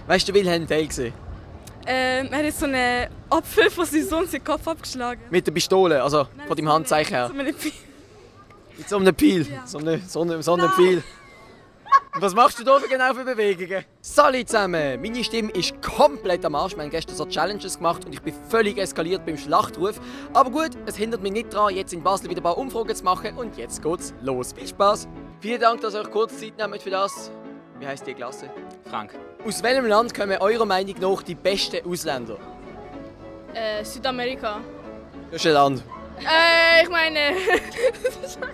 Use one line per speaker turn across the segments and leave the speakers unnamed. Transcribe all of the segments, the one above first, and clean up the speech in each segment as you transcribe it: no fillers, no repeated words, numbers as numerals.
Weißt du, Wilhelm Tell gesehen?
Er hat so einen Apfel von seinem Sohn seinen Kopf abgeschlagen.
Mit der Pistole, also
Nein,
von deinem Handzeichen her.
So eine Pi-
Mit so einem Pfeil,
Ja.
so einem Pfeil. Und was machst du da genau für Bewegungen? Salut zusammen! Meine Stimme ist komplett am Arsch. Wir haben gestern so Challenges gemacht und ich bin völlig eskaliert beim Schlachtruf. Aber gut, es hindert mich nicht daran, jetzt in Basel wieder ein paar Umfragen zu machen und jetzt geht's los. Viel Spaß! Vielen Dank, dass ihr euch kurz Zeit nehmt für das. Wie heisst die Klasse?
Frank.
Aus welchem Land kommen eurer Meinung nach die besten Ausländer?
Südamerika.
Das ist ein Land.
Ich meine.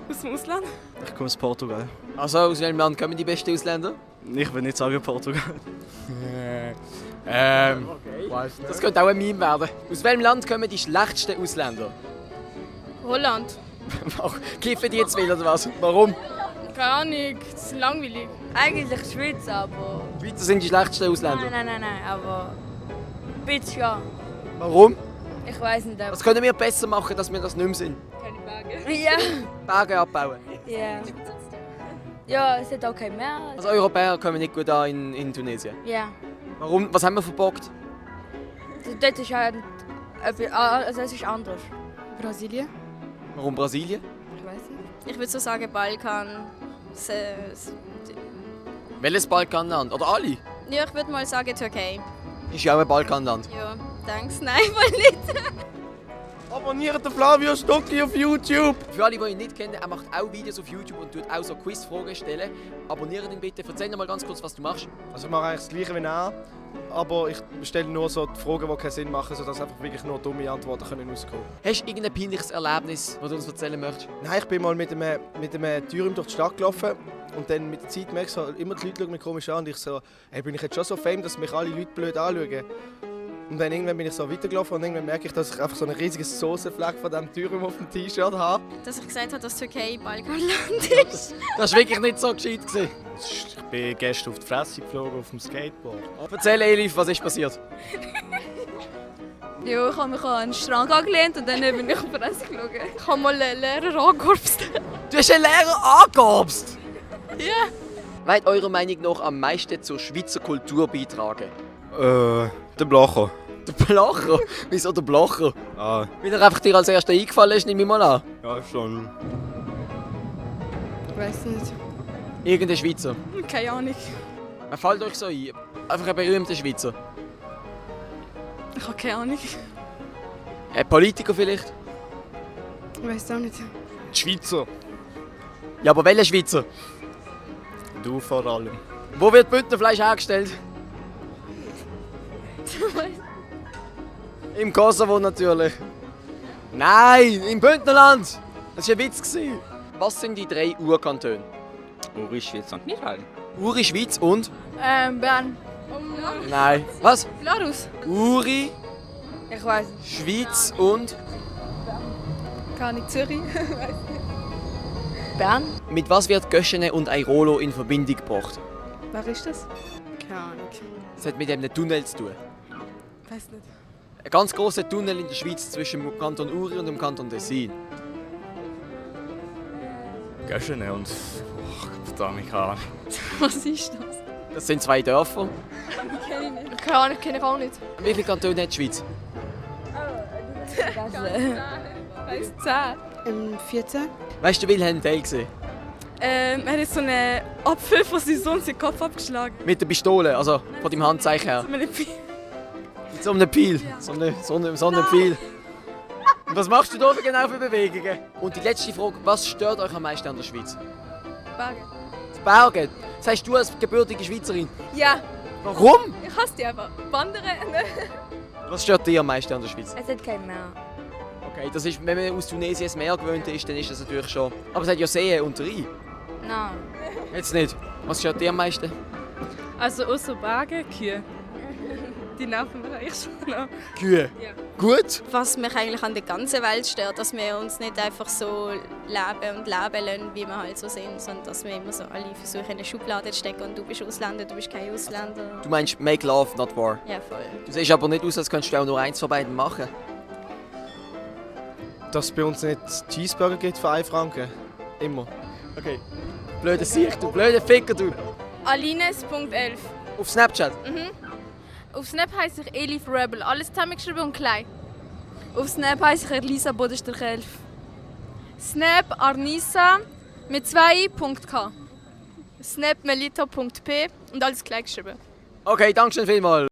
aus dem Ausland.
Ich komme aus Portugal.
Also, aus welchem Land kommen die besten Ausländer?
Ich will nicht sagen Portugal.
Das könnte auch ein Meme werden. Aus welchem Land kommen die schlechtesten Ausländer?
Holland.
Kiffen die jetzt will oder was? Warum?
Keine Ahnung, das ist langweilig.
Eigentlich Schweiz, aber.
Die Schweizer sind die schlechtesten Ausländer.
Nein, aber. Ein bisschen ja.
Warum?
Ich weiß nicht, aber.
Was können wir besser machen, dass wir das nicht mehr sind?
Keine Berge.
Ja.
Berge abbauen.
Ja. Ja, es hat auch kein Meer.
Also Europäer kommen nicht gut an in Tunesien.
Ja.
Warum? Was haben wir verbockt?
Dort ist halt. Also es ist anders.
Brasilien?
Warum Brasilien?
Ich weiß nicht.
Ich würde so sagen Balkan.
Welches Balkanland? Oder alle?
Ja, ich würde mal sagen Türkei.
Ist ja auch ein Balkanland.
Ja, danke. Nein, wohl nicht.
Abonniert den Flavio Stocki auf YouTube! Für alle, die ihn nicht kennen, er macht auch Videos auf YouTube und tut auch so Quizfragen stellen. Abonniert ihn bitte. Erzähl noch mal ganz kurz, was du machst.
Also ich mache eigentlich das Gleiche wie er, aber ich stelle nur so die Fragen, die keinen Sinn machen, sodass einfach wirklich nur dumme Antworten können rauskommen.
Hast du irgendein peinliches Erlebnis, das du uns erzählen möchtest?
Nein, ich bin mal mit einem Türm durch die Stadt gelaufen und dann mit der Zeit merke ich so, immer die Leute schauen mich komisch an und ich so, hey, bin ich jetzt schon so fame, dass mich alle Leute blöd anschauen? Und dann irgendwann bin ich so weitergelaufen und irgendwann merke ich, dass ich einfach so einen riesigen Soßenfleck von diesem Türm auf dem T-Shirt habe.
Dass ich gesagt habe, dass Türkei Balkanland ist.
Das war wirklich nicht so gescheit.
Ich bin gestern auf die Fresse geflogen auf dem Skateboard.
Erzähl Elif, was ist passiert?
Ja, ich habe mich an einen Strang angelehnt und dann bin ich auf die Fresse geschaut.
Ich habe mal einen Lehrer angekorpst.
Du hast einen Lehrer angehobst!
Ja.
Wer hat eurer Meinung nach am meisten zur Schweizer Kultur beitragen?
Der Blacher.
Der Blacher? Wieso der Blacher?
Ah,
Weil er einfach dir als erster eingefallen ist, nehme ich mal an.
ja, schon.
Ich weiß nicht.
Irgendein Schweizer.
Keine Ahnung.
Wer fällt euch so ein? Einfach ein berühmter Schweizer.
Ich habe keine Ahnung.
Ein Politiker vielleicht?
Ich weiß auch nicht.
Die Schweizer.
Ja, aber welcher Schweizer?
Du vor allem.
Wo wird Bündnerfleisch hergestellt? Im Kosovo natürlich. Nein, im Bündnerland! Das war ein Witz. Was sind die 3 Urkantone?
Uri, Schweiz und Niederlande.
Uri, Schweiz und?
Bern.
Nein. Was?
Glarus.
Uri,
Ich weiß nicht.
Schweiz und?
Keine Ahnung. Zürich.
Bern?
Mit was wird Göschene und Airolo in Verbindung gebracht?
Wer ist das? Keine Ahnung.
Das hat mit einem Tunnel zu tun.
Ich weiß nicht.
Ein ganz grosser Tunnel in der Schweiz zwischen dem Kanton Uri und dem Kanton Tessin.
Göschene und... verdammt, keine Ahnung.
Was ist das?
Das sind 2 Dörfer.
Keine Ahnung, kenne ich auch nicht.
Wie viele Kantone hat die Schweiz?
Weiss 10. 14.
Weißt du, Wilhelm Tell gesehen?
Er hat so einen Apfel von seinem Sohn seinen Kopf abgeschlagen.
Mit der Pistole, also von deinem Handzeichen her.
So eine Pi-
Mit so einem Pfeil. So einem Pfeil. Und was machst du da genau für Bewegungen? Und die letzte Frage, was stört euch am meisten an der Schweiz?
Berge.
Das Bergen. Das heißt du als gebürtige Schweizerin.
Ja,
Warum?
ich hasse die einfach. Wandern.
Was stört dich am meisten an der Schweiz?
Es hat kein Meer.
Okay, das ist, wenn man aus Tunesien das Meer gewöhnt ist, dann ist das natürlich schon. Aber es hat ja Seen und Rhein.
Nein.
Jetzt nicht. Was stört dich am meisten?
Also außer Berge, Kühe. Die nerven mich eigentlich schon.
Kühe.
Ja.
Gut.
Was mich eigentlich an der ganzen Welt stört, dass wir uns nicht einfach so leben und leben lassen, wie wir halt so sind, sondern dass wir immer so alle versuchen, in eine Schublade zu stecken und du bist Ausländer, du bist kein Ausländer.
Du meinst make love, not war.
Ja, voll.
Du siehst aber nicht aus, als könntest du auch nur eins von beiden machen.
Dass es bei uns nicht Cheeseburger gibt für 1 Franken. Immer.
Okay. Blöde Sicht, du blöde Ficker, du.
Alines.11.
Auf Snapchat.
Auf Snap heisst ich Elif Rebel. Alles zusammengeschrieben und klein.
Auf Snap heisst ich Elisa Bodenster-Kelf.
Snap Arnisa mit 2.k. Snap Melita.p und alles gleich geschrieben.
Okay, danke schön vielmals.